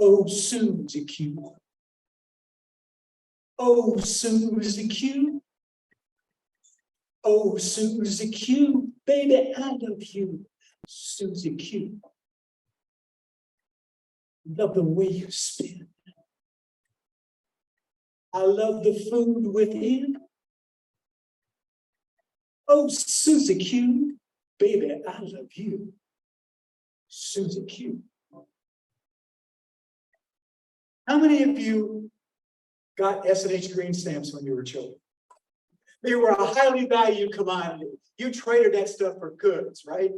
Oh, Susie Q. Oh, Susie Q. Oh, Susie Q. Baby, I love you. Susie Q. Love the way you spin. I love the food within. Oh, Susie Q. Baby, I love you. Susie Q. How many of you got S&H green stamps when you were children? They were a highly valued commodity. You traded that stuff for goods, right?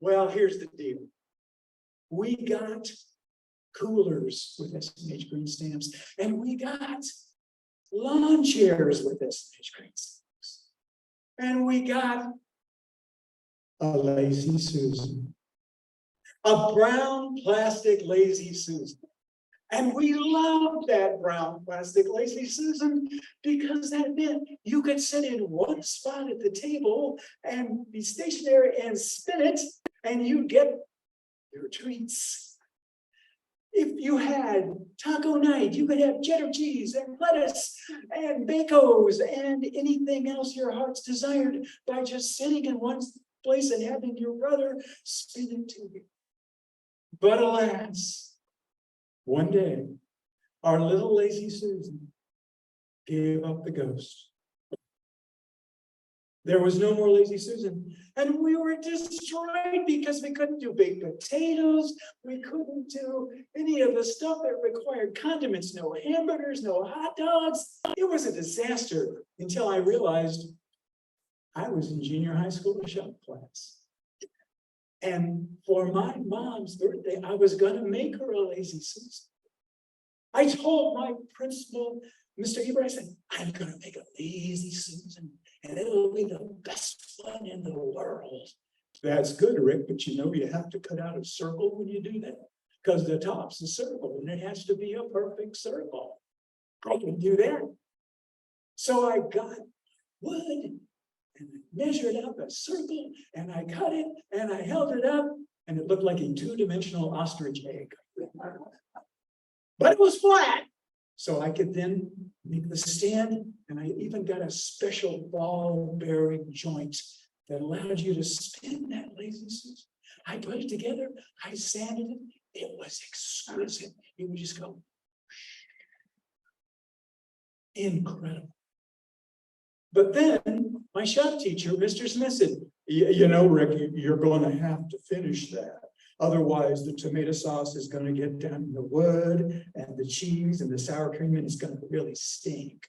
Well, here's the deal. We got coolers with S&H green stamps, and we got lawn chairs with S&H green stamps. And we got a Lazy Susan, a brown plastic Lazy Susan. And we loved that brown plastic Lazy Susan because that meant you could sit in one spot at the table and be stationary and spin it, and you'd get your treats. If you had taco night, you could have cheddar cheese and lettuce and bacos and anything else your heart's desired by just sitting in one place and having your brother spin it to you. But alas, one day, our little Lazy Susan gave up the ghost. There was no more Lazy Susan, and we were destroyed because we couldn't do baked potatoes. We couldn't do any of the stuff that required condiments, no hamburgers, no hot dogs. It was a disaster until I realized I was in junior high school shop class. And for my mom's birthday, I was going to make her a Lazy Susan. I told my principal, Mr. Eber, I said, I'm going to make a Lazy Susan, and it'll be the best fun in the world. That's good, Rick, but you know you have to cut out a circle when you do that, because the top's a circle, and it has to be a perfect circle. I can do that. So I got wood, and I measured out the circle, and I cut it, and I held it up, and it looked like a two-dimensional ostrich egg. But it was flat, so I could then make the stand, and I even got a special ball bearing joint that allowed you to spin that Lazy Susan. I put it together, I sanded it, it was exquisite. You would just go, incredible. But then my shop teacher, Mr. Smith, said, you know, Rick, you're going to have to finish that. Otherwise, the tomato sauce is going to get down in the wood, and the cheese and the sour cream, and it's going to really stink.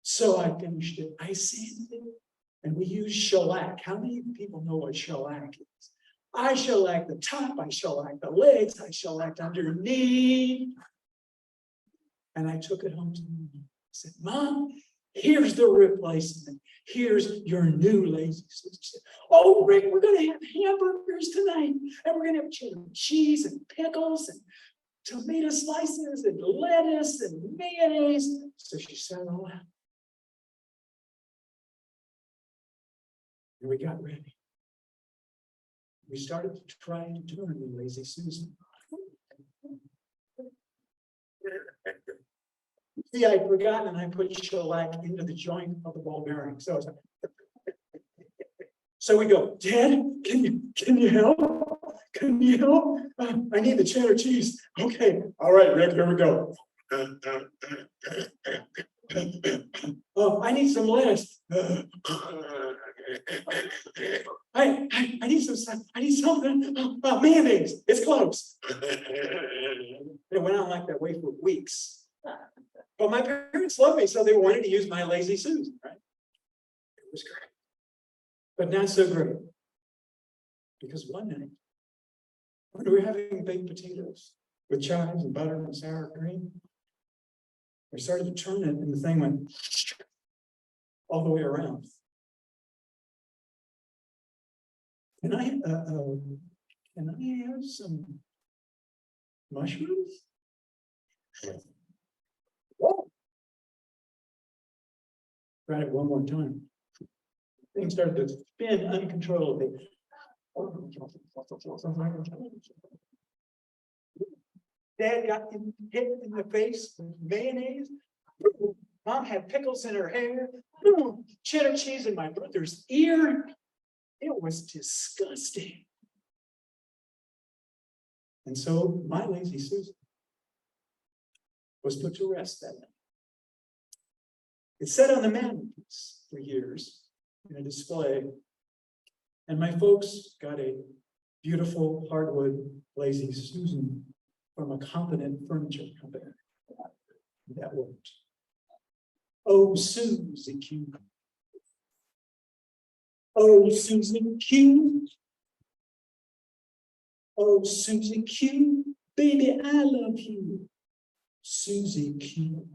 So I finished it. I sanded it, and we used shellac. How many people know what shellac is? I shellacked the top, I shellacked the legs, I shellacked underneath. And I took it home to Mom. I said, Mom, here's the replacement. Here's your new Lazy Susan. She said, oh, Rick, we're going to have hamburgers tonight. And we're going to have cheddar cheese and pickles and tomato slices and lettuce and mayonnaise. So she said it all out. And we got ready. We started to try and turn the Lazy Susan. See, I'd forgotten, and I put shellac into the joint of the ball bearing. So we go, Dad, can you help? Can you help? I need the cheddar cheese. Okay, all right, Rick, here we go. Oh, I need some lettuce. I need something. Mayonnaise. It's close. It went on like that way for weeks. But my parents loved me, so they wanted to use my Lazy Susan, right? It was great. But not so great. Because one night, when we were having baked potatoes with chives and butter and sour cream, we started to turn it, and the thing went all the way around. Can I have some mushrooms? Whoa. Tried it one more time. Things started to spin uncontrollably. Dad got hit in the face with mayonnaise. Mom had pickles in her hair. Cheddar cheese in my brother's ear. It was disgusting. And so my lazy Susan was put to rest that night. It sat on the mantelpiece for years in a display. And my folks got a beautiful hardwood lazy Susan from a competent furniture company. That worked. Oh, Susie Q. Oh, Susan Q. Oh, Susie Q. Baby, I love you. Susie Q.